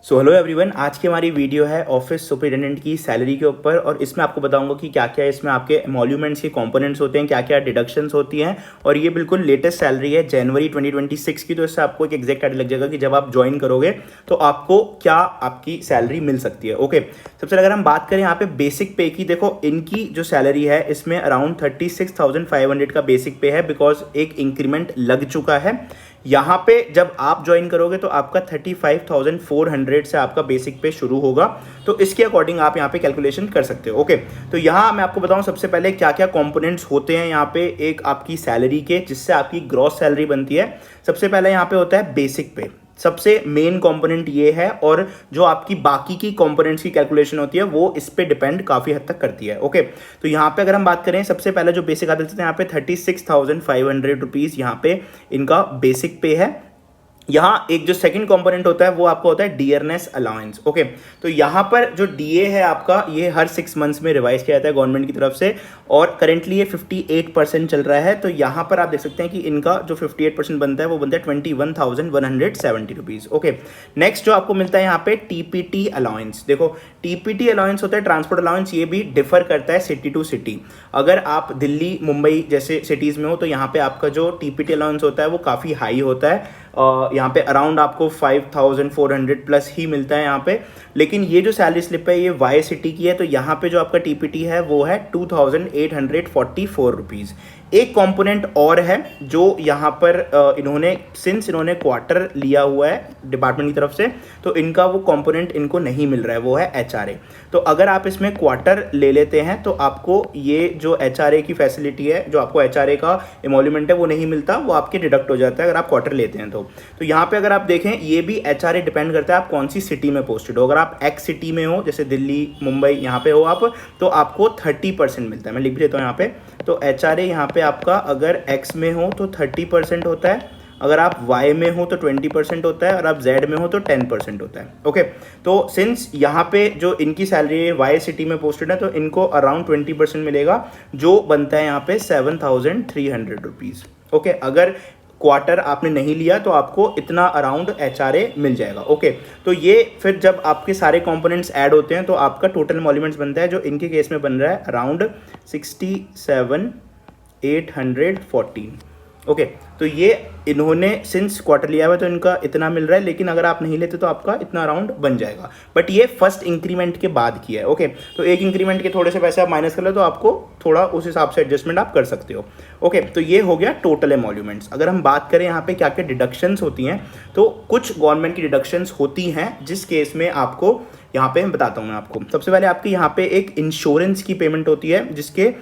So hello everyone, आज की हमारी वीडियो है ऑफिस सुपरिटेंडेंट की सैलरी के ऊपर और इसमें आपको बताऊंगा कि क्या क्या इसमें आपके एमोल्यूमेंट्स के कंपोनेंट्स होते हैं, क्या क्या डिडक्शंस होती हैं। और ये बिल्कुल लेटेस्ट सैलरी है जनवरी 2026 की, तो इससे आपको एक एग्जैक्ट आइडिया लग जाएगा कि जब आप ज्वाइन करोगे तो आपको क्या आपकी सैलरी मिल सकती है। ओके, सबसे पहले अगर हम बात करें यहाँ पे बेसिक पे की, देखो इनकी जो सैलरी है इसमें अराउंड 36,500 का बेसिक पे है, बिकॉज एक इंक्रीमेंट लग चुका है। यहाँ पे जब आप ज्वाइन करोगे तो आपका 35,400 से आपका बेसिक पे शुरू होगा, तो इसके अकॉर्डिंग आप यहाँ पे कैलकुलेशन कर सकते हो। ओके, तो यहाँ मैं आपको बताऊँ सबसे पहले क्या क्या कंपोनेंट्स होते हैं यहाँ पे एक आपकी सैलरी के, जिससे आपकी ग्रॉस सैलरी बनती है। सबसे पहले यहाँ पे होता है बेसिक पे, सबसे मेन कंपोनेंट ये है, और जो आपकी बाकी की कंपोनेंट्स की कैलकुलेशन होती है वो इस पे डिपेंड काफ़ी हद तक करती है। ओके, तो यहाँ पे अगर हम बात करें सबसे पहले जो बेसिक आते हैं यहाँ पे 36,500 रुपीज़ यहाँ पे इनका बेसिक पे है। यहाँ एक जो सेकंड कंपोनेंट होता है वो आपका होता है डियरनेस अलाउंस। ओके, तो यहाँ पर जो डीए है आपका, ये हर 6 मंथ्स में रिवाइज किया जाता है गवर्नमेंट की तरफ से, और करेंटली ये 58% चल रहा है। तो यहाँ पर आप देख सकते हैं कि इनका जो 58% बनता है वो बनता है 21,170 रुपीज़। ओके, नेक्स्ट जो आपको मिलता है यहाँ पे टीपीटी अलाउंस। देखो टीपीटी अलाउंस होता है ट्रांसपोर्ट अलाउंस, ये भी डिफर करता है सिटी टू सिटी। अगर आप दिल्ली मुंबई जैसे सिटीज़ में हो तो यहाँ पे आपका जो टीपीटी अलाउंस होता है वो काफ़ी हाई होता है, यहाँ पे अराउंड आपको 5,400 प्लस ही मिलता है यहाँ पे। लेकिन ये जो सैलरी स्लिप है ये वाई सिटी की है, तो यहाँ पे जो आपका टीपीटी है वो है 2,844 रुपीज़। एक कंपोनेंट और है जो यहाँ पर इन्होंने क्वार्टर लिया हुआ है डिपार्टमेंट की तरफ से, तो इनका वो कंपोनेंट इनको नहीं मिल रहा है, वो है एचआरए। तो अगर आप इसमें क्वार्टर ले लेते हैं तो आपको ये जो एचआरए की फैसिलिटी है, जो आपको एचआरए का एमोल्यूमेंट है वो नहीं मिलता, वो आपके डिडक्ट हो जाता है अगर आप क्वार्टर लेते हैं तो यहाँ पे अगर आप देखें ये भी एचआरए डिपेंड करता है आप कौन सी सिटी में पोस्टेड हो। अगर आप एक्स सिटी में हो जैसे दिल्ली मुंबई यहाँ पे हो आप, तो आपको 30% मिलता है। मैं लिख भी देता हूँ यहाँ पे, तो एचआरए यहाँ पे आपका अगर एक्स में हो तो 30% होता है, अगर आप वाई में हो तो 20% होता है, और आप जेड में हो तो 10% होता है। ओके, तो सिंस यहाँ पे जो इनकी सैलरी वाई सिटी में पोस्टेड है तो इनको अराउंड 20% मिलेगा, जो बनता है यहाँ पे 7,300 रुपीज़। ओके, अगर क्वार्टर आपने नहीं लिया तो आपको इतना अराउंड एचआरए मिल जाएगा। ओके, तो ये फिर जब आपके सारे कंपोनेंट्स ऐड होते हैं तो आपका टोटल एमोल्यूमेंट्स बनता है, जो इनके केस में बन रहा है अराउंड 67,814। ओके, तो ये इन्होंने सिंस क्वार्टर लिया हुआ है तो इनका इतना मिल रहा है, लेकिन अगर आप नहीं लेते तो आपका इतना अराउंड बन जाएगा। बट ये फर्स्ट इंक्रीमेंट के बाद किया है। ओके, तो एक इंक्रीमेंट के थोड़े से पैसे आप माइनस कर लो तो आपको थोड़ा उस हिसाब से एडजस्टमेंट आप कर सकते हो। ओके, तो ये हो गया टोटल एमोल्यूमेंट्स। अगर हम बात करें यहाँ पे क्या क्या डिडक्शंस होती हैं, तो कुछ गवर्नमेंट की डिडक्शंस होती हैं जिस केस में आपको यहाँ पे मैं बताता हूँ मैं आपको। सबसे पहले आपकी यहाँ पे एक इंश्योरेंस की पेमेंट होती है, जिसके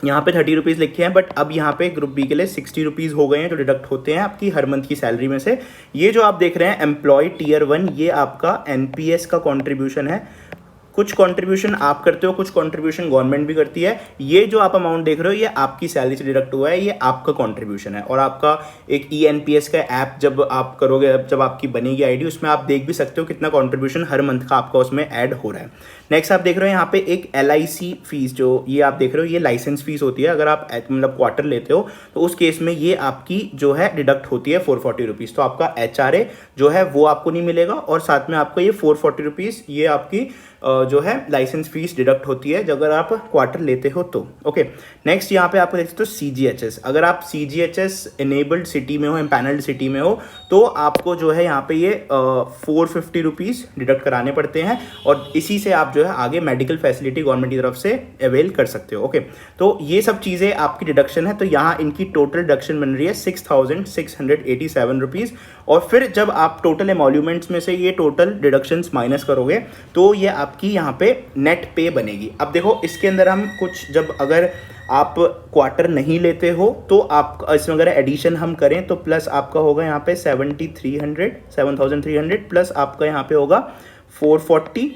यहाँ पे 30 रुपीज़ लिखे हैं, बट अब यहाँ पे ग्रुप बी के लिए 60 रुपीज़ हो गए हैं, जो डिडक्ट होते हैं आपकी हर मंथ की सैलरी में से। ये जो आप देख रहे हैं एम्प्लॉय टियर 1, ये आपका एनपीएस का कंट्रीब्यूशन है। कुछ कंट्रीब्यूशन आप करते हो, कुछ कंट्रीब्यूशन गवर्नमेंट भी करती है। ये जो आप अमाउंट देख रहे हो ये आपकी सैलरी से डिडक्ट हुआ है, ये आपका कंट्रीब्यूशन है। और आपका एक ईएनपीएस का ऐप जब आप करोगे, जब आपकी बनेगी आईडी, उसमें आप देख भी सकते हो कितना कंट्रीब्यूशन हर मंथ का आपका उसमें ऐड हो रहा है। नेक्स्ट आप देख रहे हो यहाँ पे एक एलआईसी फीस, जो ये आप देख रहे हो ये लाइसेंस फीस होती है। अगर आप मतलब क्वार्टर लेते हो तो उस केस में ये आपकी जो है डिडक्ट होती है 440 रुपीज़। तो आपका एचआरए जो है वो आपको नहीं मिलेगा, और साथ में आपको ये 440 रुपीज़ ये आपकी जो है लाइसेंस फीस डिडक्ट होती है, अगर आप क्वार्टर लेते हो तो। ओके, नेक्स्ट यहाँ पे आपको देख सकते हो सीजीएचएस। अगर आप सीजीएचएस इनेबल्ड सिटी में हो, एम्पैनल्ड सिटी में हो, तो आपको जो है यहाँ पे ये 450 रुपीज़ डिडक्ट कराने पड़ते हैं, और इसी से आप जो है आगे मेडिकल फैसिलिटी गवर्नमेंट की तरफ से अवेल कर सकते हो। ओके, तो ये सब चीज़ें आपकी डिडक्शन है। तो यहाँ इनकी टोटल डिडक्शन बन रही है 6,687 रुपीज़। और फिर जब आप टोटल एमोल्यूमेंट्स में से ये टोटल डिडक्शंस माइनस करोगे तो ये आपकी यहाँ पे नेट पे बनेगी। अब देखो इसके अंदर हम कुछ, जब अगर आप क्वार्टर नहीं लेते हो तो आप इसमें अगर एडिशन हम करें तो प्लस आपका होगा यहाँ पे 7,300 प्लस आपका यहाँ पे होगा 440।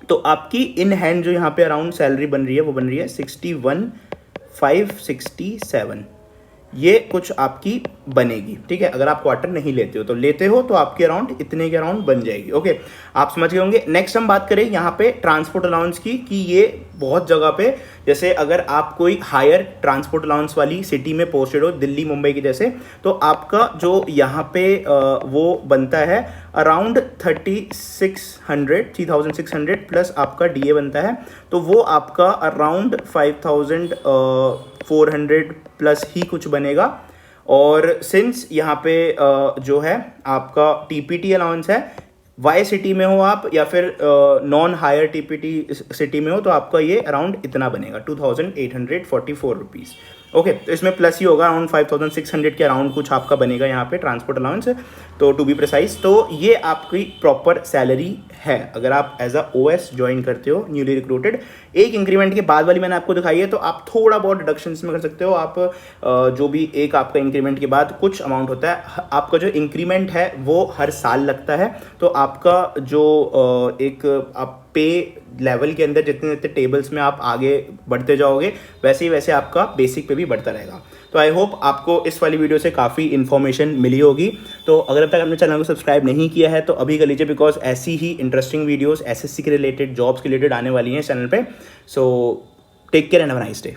तो आपकी इन हैंड जो यहाँ पे अराउंड सैलरी बन रही है वो बन रही है 61,567। ये कुछ आपकी बनेगी, ठीक है। अगर आप क्वार्टर नहीं लेते हो, तो लेते हो तो आपके अराउंड इतने के अराउंड बन जाएगी। ओके, आप समझ गए होंगे। नेक्स्ट हम बात करें यहाँ पे ट्रांसपोर्ट अलाउंस की, कि ये बहुत जगह पे, जैसे अगर आप कोई हायर ट्रांसपोर्ट अलाउंस वाली सिटी में पोस्टेड हो, दिल्ली मुंबई की जैसे, तो आपका जो यहाँ पे वो बनता है अराउंड 3600 प्लस आपका डीए बनता है, तो वो आपका अराउंड 5400 प्लस ही कुछ बनेगा। और सिंस यहाँ पे जो है आपका टीपीटी अलाउंस है, वाई सिटी में हो आप या फिर नॉन हायर टीपीटी सिटी में हो, तो आपका ये अराउंड इतना बनेगा 2844 रुपीज़। ओके, तो इसमें प्लस ही होगा, अराउंड 5600 के अराउंड कुछ आपका बनेगा यहाँ पे ट्रांसपोर्ट अलाउंस, तो टू बी प्रिसाइज। तो ये आपकी प्रॉपर सैलरी है अगर आप एज अ ओएस ज्वाइन करते हो, न्यूली रिक्रूटेड। एक इंक्रीमेंट के बाद वाली मैंने आपको दिखाई है, तो आप थोड़ा बहुत डिडक्शंस में कर सकते हो। आप जो भी एक आपका इंक्रीमेंट के बाद कुछ अमाउंट होता है, आपका जो इंक्रीमेंट है वो हर साल लगता है, तो आपका जो एक आप पे लेवल के अंदर जितने जितने टेबल्स में आप आगे बढ़ते जाओगे, वैसे ही वैसे आपका बेसिक पे भी बढ़ता रहेगा। तो आई होप आपको इस वाली वीडियो से काफ़ी इन्फॉर्मेशन मिली होगी। तो अगर अब तक आपने चैनल को सब्सक्राइब नहीं किया है तो अभी कर लीजिए, बिकॉज ऐसी ही इंटरेस्टिंग वीडियोस एसएससी के रिलेटेड, जॉब्स के रिलेटेड आने वाली हैं चैनल पे। So take care and have a nice day.